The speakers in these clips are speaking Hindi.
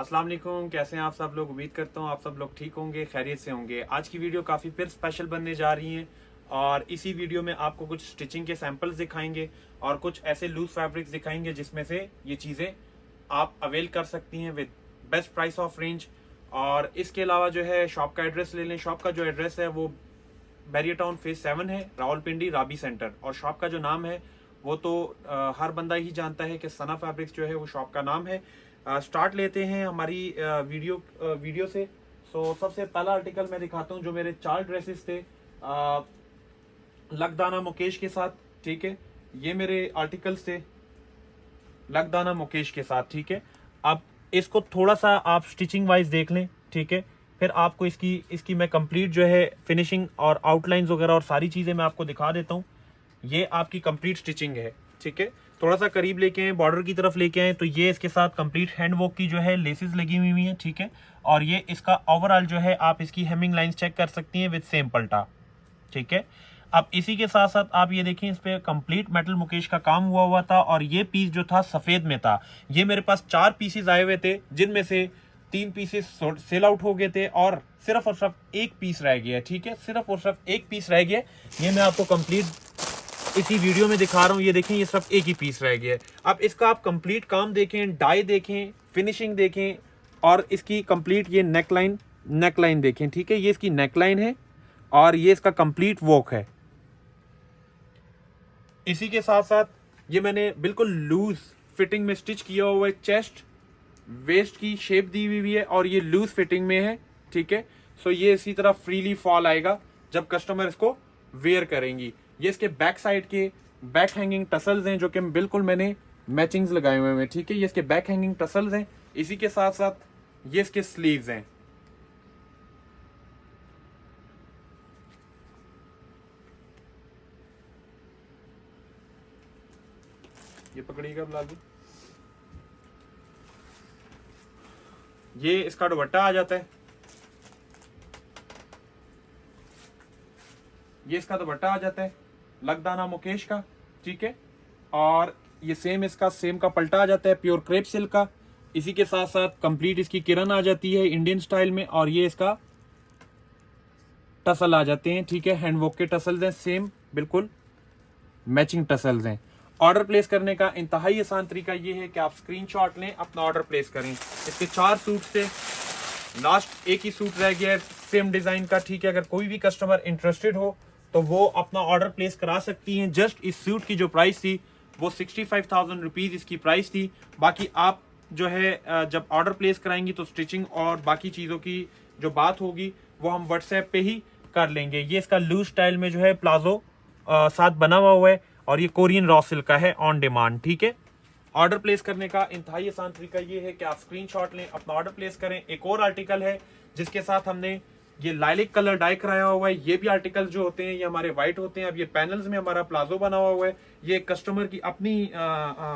अस्सलाम वालेकुम, कैसे हैं आप सब लोग। उम्मीद करता हूँ आप सब लोग ठीक होंगे, खैरियत से होंगे। आज की वीडियो काफ़ी फिर स्पेशल बनने जा रही है और इसी वीडियो में आपको कुछ स्टिचिंग के सैंपल्स दिखाएंगे और कुछ ऐसे लूज फैब्रिक्स दिखाएंगे जिसमें से ये चीज़ें आप अवेल कर सकती हैं with best price of range. और इसके अलावा जो है शॉप का एड्रेस ले लें। शॉप का जो एड्रेस है वो बैरियर टाउन फेज 7 है, रावलपिंडी राबी सेंटर। और शॉप का जो नाम है वो तो हर बंदा ही जानता है कि सना फैब्रिक्स जो है वो शॉप का नाम है। स्टार्ट लेते हैं हमारी वीडियो से। सबसे पहला आर्टिकल मैं दिखाता हूँ जो मेरे 4 ड्रेसेस थे लकदाना मुकेश के साथ। ठीक है, ये मेरे आर्टिकल्स थे लकदाना मुकेश के साथ। ठीक है, अब इसको थोड़ा सा आप स्टिचिंग वाइज देख लें। ठीक है, फिर आपको इसकी मैं कंप्लीट जो है फिनिशिंग और आउटलाइंस वगैरह और सारी चीजें मैं आपको दिखा देता हूँ। ये आपकी कंप्लीट स्टिचिंग है। ठीक है, थोड़ा सा करीब लेके आए, बॉर्डर की तरफ लेके आए तो ये इसके साथ कंप्लीट हैंड वर्क की जो है लेसेस लगी हुई हैं। ठीक है, और ये इसका ओवरऑल जो है आप इसकी हेमिंग लाइंस चेक कर सकती हैं विद सेम पल्टा। ठीक है, अब इसी के साथ साथ आप ये देखें, इस पे कंप्लीट मेटल मुकेश का काम हुआ था और ये पीस जो था सफेद में था। ये मेरे पास 4 पीसेस आए हुए थे जिनमें से 3 पीसेस सेल आउट हो गए थे और सिर्फ एक पीस रह गया। ठीक है, सिर्फ और सिर्फ एक पीस रह गया। ये मैं आपको कंप्लीट इसी वीडियो में दिखा रहा हूँ। ये देखें, ये सिर्फ एक ही पीस रह गया है। अब इसका आप कंप्लीट काम देखें, डाई देखें, फिनिशिंग देखें और इसकी कंप्लीट ये नेकलाइन देखें। ठीक है, ये इसकी नेकलाइन है और ये इसका कंप्लीट वर्क है। इसी के साथ साथ ये मैंने बिल्कुल लूज फिटिंग में स्टिच किया हुआ है। चेस्ट वेस्ट की शेप दी हुई है और ये लूज फिटिंग में है। ठीक है, सो ये इसी तरह फ्रीली फॉल आएगा जब कस्टमर इसको वेयर करेंगी। ये इसके बैक साइड के बैक हैंगिंग टसल्स हैं जो कि बिल्कुल मैंने मैचिंग्स लगाए हुए हैं। ठीक है, ये इसके बैक हैंगिंग टसल्स हैं। इसी के साथ साथ ये इसके स्लीव्स हैं। ये पकड़िएगा बिलाल। ये इसका दुपट्टा आ जाता है। ये इसका दुपट्टा आ जाता है लकदाना मुकेश का। ठीक है, और ये सेम का पल्टा आ जाता है प्योर क्रेप सिल्क का। इसी के साथ साथ कंप्लीट इसकी किरण आ जाती है इंडियन स्टाइल में और ये इसका टसल आ जाते हैं। ठीक है, हैंडवर्क के टसल्स हैं, सेम बिल्कुल मैचिंग टसल्स हैं। ऑर्डर प्लेस करने का इंतहाई आसान तरीका ये है कि आप स्क्रीनशॉट लें, अपना ऑर्डर प्लेस करें। इसके 4 सूट थे, लास्ट एक ही सूट रह गया है सेम डिजाइन का। ठीक है, अगर कोई भी कस्टमर इंटरेस्टेड हो तो वो अपना ऑर्डर प्लेस करा सकती हैं। जस्ट इस सूट की जो प्राइस थी वो 65,000 रुपीज इसकी प्राइस थी। बाकी आप जो है जब ऑर्डर प्लेस कराएंगी तो स्टिचिंग और बाकी चीजों की जो बात होगी वो हम व्हाट्सएप पे ही कर लेंगे। ये इसका लूज स्टाइल में जो है प्लाजो साथ बना हुआ है और ये कोरियन रॉ सिल्क का है ऑन डिमांड। ठीक है, ऑर्डर प्लेस करने का इंतहाई आसान तरीका ये है कि आप स्क्रीनशॉट लें, अपना ऑर्डर प्लेस करें। एक और आर्टिकल है जिसके साथ हमने ये लाइलिक कलर डाई कराया हुआ है। ये भी आर्टिकल जो होते हैं ये हमारे व्हाइट होते हैं। अब ये पैनल्स में हमारा प्लाजो बना हुआ है। ये कस्टमर की अपनी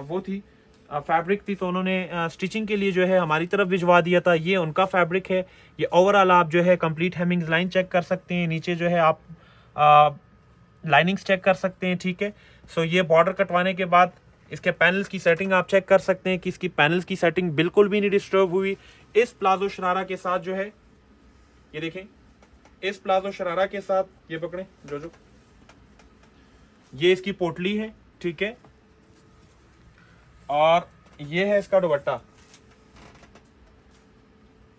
वो थी फैब्रिक थी तो उन्होंने स्टिचिंग के लिए जो है हमारी तरफ भिजवा दिया था। ये उनका फैब्रिक है। ये ओवरऑल आप जो है कंप्लीट हेमिंग लाइन चेक कर सकते हैं। नीचे जो है आप लाइनिंग्स चेक कर सकते हैं। ठीक है, सो ये बॉर्डर कटवाने के बाद इसके पैनल्स की सेटिंग आप चेक कर सकते हैं कि इसकी पैनल्स की सेटिंग बिल्कुल भी नहीं डिस्टर्ब हुई। इस प्लाजो शरारा के साथ जो है ये देखें, इस प्लाजो शरारा के साथ ये पकड़े जो ये इसकी पोटली है। ठीक है, और ये है इसका दुपट्टा।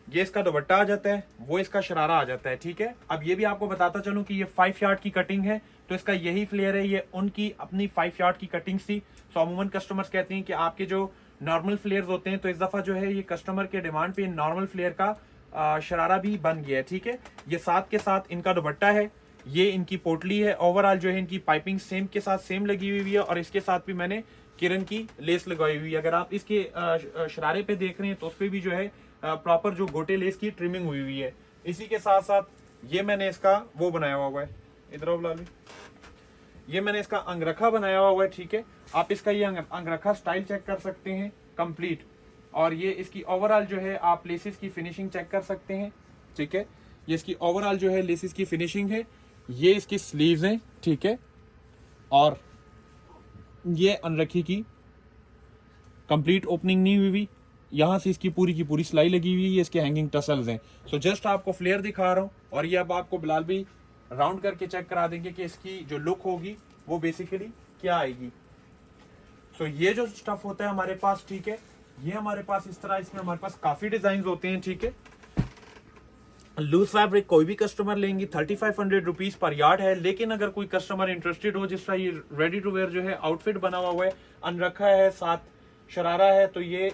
ये इसका दुपट्टा आ जाता है, वो इसका शरारा आ जाता है। ठीक है, अब ये भी आपको बताता चलूं कि ये 5 यार्ड की कटिंग है तो इसका यही फ्लेयर है। ये उनकी अपनी 5 यार्ड की कटिंग थी। सो अमूमन कस्टमर्स कहते हैं कि आपके जो नॉर्मल फ्लेयर्स होते हैं तो इस दफा जो है ये कस्टमर के डिमांड पे नॉर्मल फ्लेयर का शरारा भी बन गया है। ठीक है, ये साथ के साथ इनका दुपट्टा है, ये इनकी पोटली है। ओवरऑल जो है इनकी पाइपिंग सेम के साथ सेम लगी हुई है और इसके साथ भी मैंने किरण की लेस लगाई हुई है। अगर आप इसके शरारे पे देख रहे हैं तो उस पर भी जो है प्रॉपर जो गोटे लेस की ट्रिमिंग हुई हुई है। इसी के साथ साथ ये मैंने इसका वो बनाया हुआ है, इधर आओ बिलाल, ये मैंने इसका अंगरखा बनाया हुआ है। ठीक है, आप इसका ये अंगरखा स्टाइल चेक कर सकते हैं कंप्लीट। और ये इसकी ओवरऑल जो है आप लेसेस की फिनिशिंग चेक कर सकते हैं। ठीक है, ये इसकी ओवरऑल जो है लेसेस की फिनिशिंग है। ये इसकी स्लीव्स हैं। ठीक है, और ये अनरखी की कंप्लीट ओपनिंग नहीं हुई। यहाँ से इसकी पूरी की पूरी सिलाई लगी हुई है, इसके हैंगिंग टसल्स हैं। सो जस्ट आपको फ्लेयर दिखा रहा हूँ, और ये अब आपको बिलाल भी राउंड करके चेक करा देंगे कि इसकी जो लुक होगी वो बेसिकली क्या आएगी। सो ये जो स्टफ होता है हमारे पास, ठीक है, ये हमारे पास इस तरह, इसमें हमारे पास काफी डिजाइन होते हैं, ठीक है। लूज फैब्रिक कोई भी कस्टमर लेंगे 3500 रुपीज पर यार्ड है, लेकिन अगर कोई कस्टमर इंटरेस्टेड हो, जिस तरह ये रेडी टू वेयर जो है आउटफिट बना हुआ है, अनरखा है, साथ शरारा है, तो ये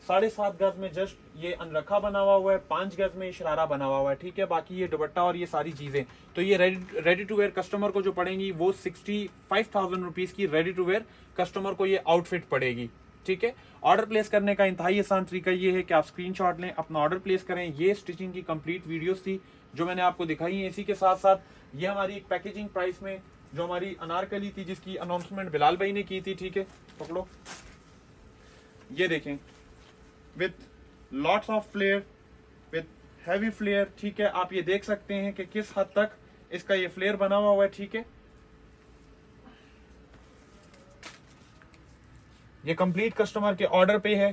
7.5 गज में जस्ट ये अनरखा बना हुआ है, 5 गज में शरारा बना हुआ है, ठीक है। बाकी ये दुपट्टा और ये सारी चीजें, तो ये रेडी टू वेयर कस्टमर को जो पड़ेंगी वो 65,000 रुपीज की रेडी टू वेयर कस्टमर को ये आउटफिट पड़ेगी, ठीक है। ऑर्डर प्लेस करने का इंतहाई आसान तरीका ये है कि आप स्क्रीनशॉट लें, अपना ऑर्डर प्लेस करें। ये स्टिचिंग की कंप्लीट वीडियोस थी जो मैंने आपको दिखाई है। इसी के साथ साथ ये हमारी एक पैकेजिंग प्राइस में जो हमारी अनारकली थी, जिसकी अनाउंसमेंट बिलाल भाई ने की थी, ठीक है, पकड़ो, ये देखें, with lots of flair, with heavy flair, ठीक है। आप ये देख सकते हैं कि किस हद तक इसका ये फ्लेयर बना हुआ है, ठीक है। ये कंप्लीट कस्टमर के ऑर्डर पे है,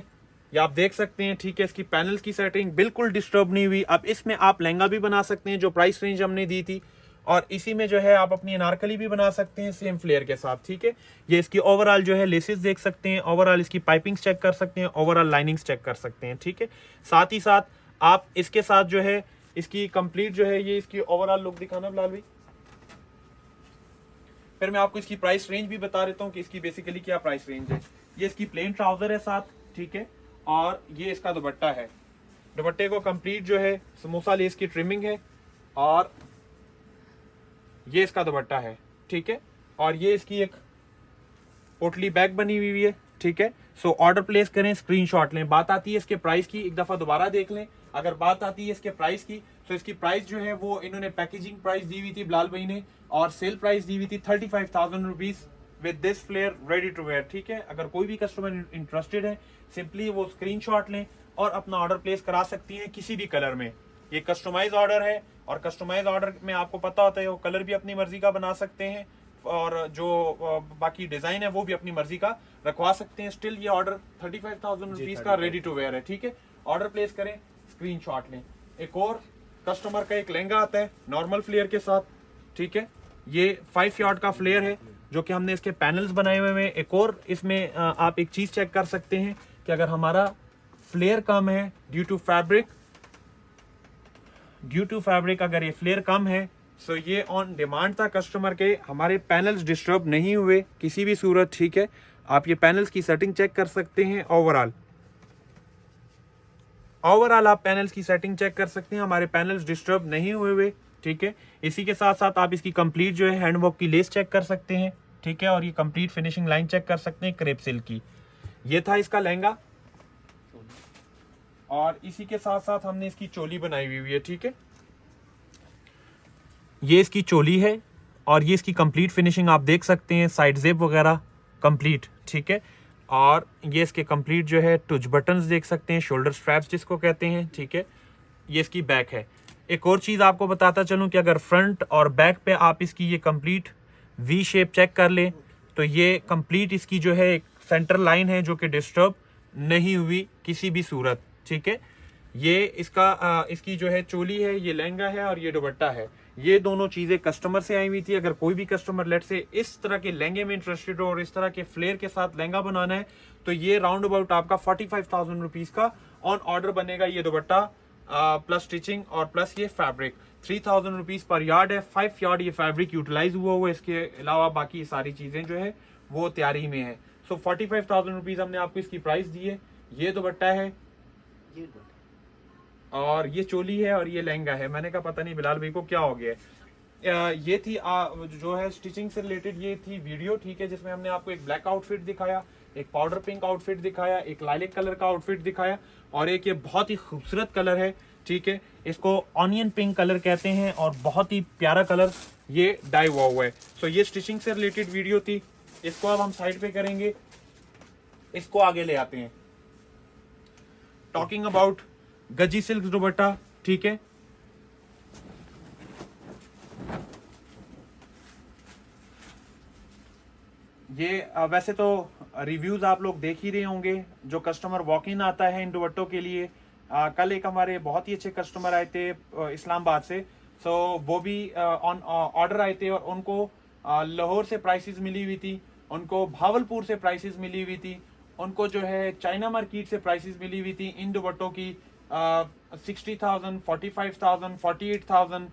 ये आप देख सकते हैं, ठीक है। इसकी पैनल्स की सेटिंग बिल्कुल डिस्टर्ब नहीं हुई। अब इसमें आप लहंगा भी बना सकते हैं जो प्राइस रेंज हमने दी थी, और इसी में जो है आप अपनी अनारकली भी बना सकते हैं सेम फ्लेयर के साथ, ठीक है। ये इसकी ओवरऑल जो है लेसेस देख सकते हैं, ओवरऑल इसकी पाइपिंग्स चेक कर सकते हैं, ओवरऑल लाइनिंग्स चेक कर सकते हैं, ठीक है। साथ ही साथ आप इसके साथ जो है इसकी कंप्लीट जो है ये इसकी ओवरऑल लुक दिखाना बिलाल भाई। फिर मैं आपको इसकी प्राइस रेंज भी बता देता हूँ कि इसकी बेसिकली क्या प्राइस रेंज है। ये इसकी प्लेन ट्राउजर है साथ, ठीक है, और ये इसका दुपट्टा है। दुपट्टे को कंप्लीट जो है समोसा लेस की ट्रिमिंग है, और ये इसका दुपट्टा है, ठीक है, और ये इसकी एक पोटली बैग बनी हुई है, ठीक है। सो ऑर्डर प्लेस करें, स्क्रीनशॉट लें। बात आती है इसके प्राइस की, एक दफा दोबारा देख लें। अगर बात आती है इसके प्राइस की, तो इसकी प्राइस जो है वो इन्होंने पैकेजिंग प्राइस दी हुई थी बिलाल भाई ने, और सेल प्राइस दी हुई थी 35,000 rupees with this flair ready to wear, ठीक है। अगर कोई भी कस्टमर इंटरेस्टेड है, सिंपली वो स्क्रीनशॉट लें और अपना ऑर्डर प्लेस करा सकती हैं किसी भी कलर में। ये कस्टमाइज ऑर्डर है, और कस्टमाइज ऑर्डर में आपको पता होता है वो कलर भी अपनी मर्जी का बना सकते हैं, और जो बाकी डिजाइन है वो भी अपनी मर्जी का रखवा सकते हैं। स्टिल ये ऑर्डर 35,000 रुपीज का रेडी टू वेयर है, ठीक है। ऑर्डर प्लेस करें, स्क्रीनशॉट लें। एक और कस्टमर का एक लहंगा आता है नॉर्मल फ्लेयर के साथ, ठीक है। ये 5 यार्ड का फ्लेयर है जो कि हमने इसके पैनल्स बनाए हुए हैं। एक और इसमें आप एक चीज चेक कर सकते हैं कि अगर हमारा फ्लेयर कम है ड्यू टू फैब्रिक अगर ये फ्लेयर कम है, सो ये ऑन डिमांड था कस्टमर के, हमारे पैनल्स डिस्टर्ब नहीं हुए किसी भी सूरत, ठीक है। आप ये पैनल्स की सेटिंग चेक कर सकते हैं। ओवरऑल आप पैनल्स की सेटिंग चेक कर सकते हैं, हमारे पैनल्स डिस्टर्ब नहीं हुए, ठीक है। इसी के साथ साथ आप इसकी कंप्लीट जो है हैंडवर्क की लेस चेक कर सकते हैं, ठीक है, और ये कंप्लीट फिनिशिंग लाइन चेक कर सकते हैं क्रेप सिल्क की। ये था इसका लहंगा, और इसी के साथ साथ हमने इसकी चोली बनाई हुई है, ठीक है। ये इसकी चोली है, और ये इसकी कंप्लीट फिनिशिंग आप देख सकते हैं, साइड जेब वगैरह कंप्लीट, ठीक है। और ये इसके कंप्लीट जो है टुच बटन्स देख सकते हैं, शोल्डर स्ट्रैप्स जिसको कहते हैं, ठीक है। ये इसकी बैक है। एक और चीज आपको बताता चलूं कि अगर फ्रंट और बैक पे आप इसकी ये कंप्लीट वी शेप चेक कर लें, तो ये कंप्लीट इसकी जो है एक सेंटर लाइन है जो कि डिस्टर्ब नहीं हुई किसी भी सूरत, ठीक है। ये इसकी जो है चोली है, ये लहंगा है, और ये दुपट्टा है। ये दोनों चीजें कस्टमर से आई हुई थी। अगर कोई भी कस्टमर लेट से इस तरह के लहंगे में इंटरेस्टेड हो और इस तरह के फ्लेयर के साथ लहंगा बनाना है, तो ये राउंड अबाउट आपका 45,000 रुपीज का ऑन ऑर्डर बनेगा। ये दुपट्टा प्लस स्टिचिंग और प्लस ये फैब्रिक 3,000 रुपीज पर यार्ड है। 5 यार्ड ये फैब्रिक यूटिलाइज हुआ। इसके अलावा बाकी सारी चीजें जो है वो तैयारी में है। सो 45,000 रुपीज हमने आपको इसकी प्राइस दी है। ये दुपट्टा है, और ये चोली है, और ये लहंगा है। मैंने कहा पता नहीं बिलाल भाई को क्या हो गया है। ये थी जो है स्टिचिंग से रिलेटेड ये थी वीडियो, ठीक है, जिसमें हमने आपको एक ब्लैक आउटफिट दिखाया, एक पाउडर पिंक आउटफिट दिखाया, एक लाइलिक कलर का आउटफिट दिखाया, और एक ये बहुत ही खूबसूरत कलर है, ठीक है। इसको ऑनियन पिंक कलर कहते हैं, और बहुत ही प्यारा कलर ये डाई हुआ है। सो ये स्टिचिंग से रिलेटेड वीडियो थी। इसको अब हम साइड पे करेंगे, इसको आगे ले आते हैं। टॉकिंग अबाउट गजी सिल्क दुपट्टा, ठीक है। ये वैसे तो रिव्यूज आप लोग देख ही रहे होंगे, जो कस्टमर वॉक इन आता है इन दुपट्टों के लिए। कल एक हमारे बहुत ही अच्छे कस्टमर आए थे इस्लामाबाद से, सो वो भी ऑन ऑर्डर आए थे और उनको लाहौर से प्राइसेस मिली हुई थी, उनको भावलपुर से प्राइसेस मिली हुई थी, उनको जो है चाइना मार्केट से प्राइसेस मिली हुई थी इन दुपट्टों की 60,000, 45,000, 48,000,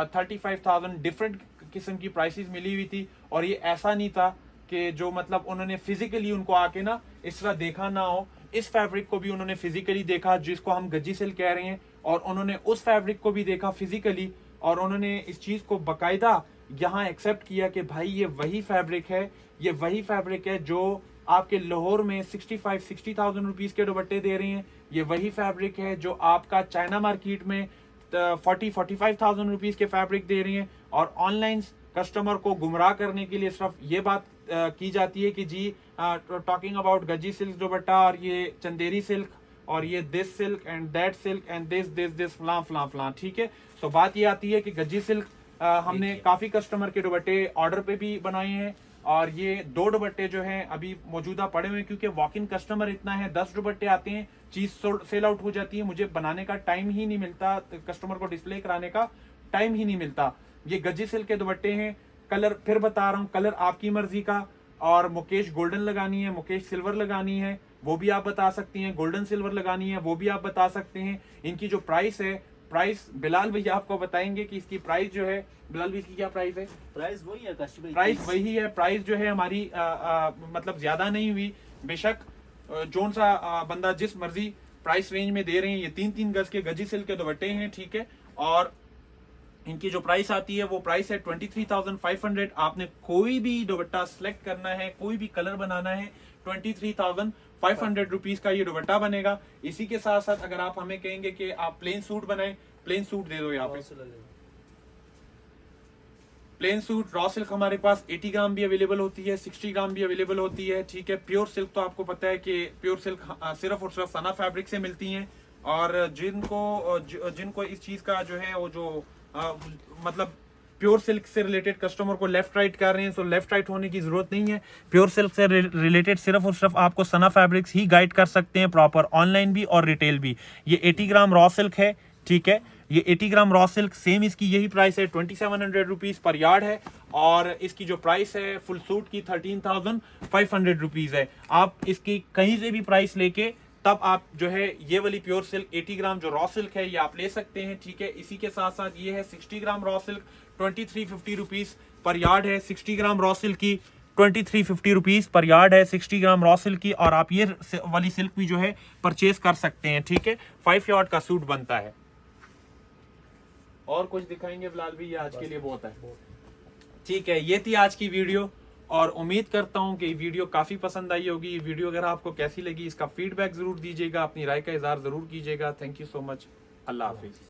35,000 डिफरेंट किस्म की प्राइसेस मिली हुई थी। और ये ऐसा नहीं था कि जो मतलब उन्होंने फिजिकली उनको आके ना इस तरह देखा ना हो, इस फैब्रिक को भी उन्होंने फिजिकली देखा जिसको हम गज्जी सिल्क कह रहे हैं, और उन्होंने उस फैब्रिक को भी देखा फिजिकली, और उन्होंने इस चीज को बकायदा यहाँ एक्सेप्ट किया कि भाई ये वही फैब्रिक है, ये वही फैब्रिक है जो आपके लाहौर में 60,000 रुपीज के दुपट्टे दे रहे हैं, ये वही फैब्रिक है जो आपका चाइना मार्केट में 45,000 रुपीज के फैब्रिक दे रही हैं। और ऑनलाइन कस्टमर को गुमराह करने के लिए सिर्फ ये बात की जाती है कि जी talking about Gajji silk dupatta और ये चंदेरी सिल्क और ये this silk and that silk and this फलां फलां फलां, ठीक है। सो बात ये आती है कि गज्जी सिल्क हमने काफी कस्टमर के दुपट्टे ऑर्डर पे भी बनाए हैं, और ये 2 दुपट्टे जो हैं अभी मौजूदा पड़े हुए हैं, क्योंकि वॉक इन कस्टमर इतना है, 10 दुपट्टे आते हैं, चीज सेल आउट हो जाती है, मुझे बनाने का टाइम ही नहीं मिलता, कस्टमर को डिस्प्ले कराने का टाइम ही नहीं मिलता। ये गज्जी सिल्क के दुपट्टे हैं, कलर फिर बता रहा हूँ, कलर आपकी मर्जी का, और मुकेश गोल्डन लगानी है, मुकेश सिल्वर लगानी है वो भी आप बता सकती हैं, गोल्डन सिल्वर लगानी है वो भी आप बता सकते हैं। इनकी जो प्राइस है, प्राइस बिलाल भैया आपको बताएंगे कि इसकी प्राइस जो है, बिलाल भाई इसकी क्या प्राइस है? प्राइस वही है कस्टमर, प्राइस वही है, प्राइस जो है हमारी मतलब ज्यादा नहीं हुई, बेशक जोन सा बंदा जिस मर्जी प्राइस रेंज में दे रहे हैं। ये 3-3 गज के गज्जी सिल्क के दुपट्टे हैं, ठीक है, और इनकी जो प्राइस आती है वो प्राइस है 23,500। आपने कोई भी दुपट्टा सिलेक्ट करना है, कोई भी कलर बनाना है, 23,500 रुपीज का ये दुपट्टा बनेगा। इसी के साथ साथ अगर आप हमें कहेंगे कि आप प्लेन सूट बनाएं, प्लेन सूट दे दो यहाँ पे, प्लेन सूट रॉ सिल्क हमारे पास 80 ग्राम भी अवेलेबल होती है, 60 ग्राम भी अवेलेबल होती है, ठीक है। प्योर सिल्क तो आपको पता है कि प्योर सिल्क सिर्फ और सिर्फ सना फैब्रिक से मिलती हैं, और जिनको इस चीज का जो है वो जो मतलब प्योर सिल्क से रिलेटेड कस्टमर को लेफ्ट राइट कर रहे हैं, सो लेफ्ट राइट होने की जरूरत नहीं है। प्योर सिल्क से रिलेटेड सिर्फ और सिर्फ आपको सना फैब्रिक्स ही गाइड कर सकते हैं प्रॉपर, ऑनलाइन भी और रिटेल भी। ये 80 ग्राम रॉ सिल्क है, ठीक है, ये 80 ग्राम रॉ सिल्क सेम इसकी यही प्राइस है, 2700 रुपीज पर यार्ड है, और इसकी जो प्राइस है फुल सूट की 13,500 रुपीज है। आप इसकी कहीं से भी प्राइस लेके तब आप जो है ये वाली प्योर सिल्क 80 ग्राम जो रॉ सिल्क है ये आप ले सकते हैं, ठीक है। इसी के साथ साथ ये है 60 gram raw silk, 2350 rupees per yard है। 60 ग्राम रॉ सिल्क की 2350 रुपीज पर यार्ड है 60 ग्राम रॉ सिल्क की, और आप ये वाली सिल्क भी जो है परचेज कर सकते हैं, ठीक है। 5 यार्ड का सूट बनता है। और कुछ दिखाएंगे बिलाल भी? आज के लिए बहुत है, ठीक है। ये थी आज की वीडियो, और उम्मीद करता हूं कि वीडियो काफी पसंद आई होगी। ये वीडियो अगर आपको कैसी लगी इसका फीडबैक जरूर दीजिएगा, अपनी राय का इजहार जरूर कीजिएगा। Thank you so much, Allah Hafiz.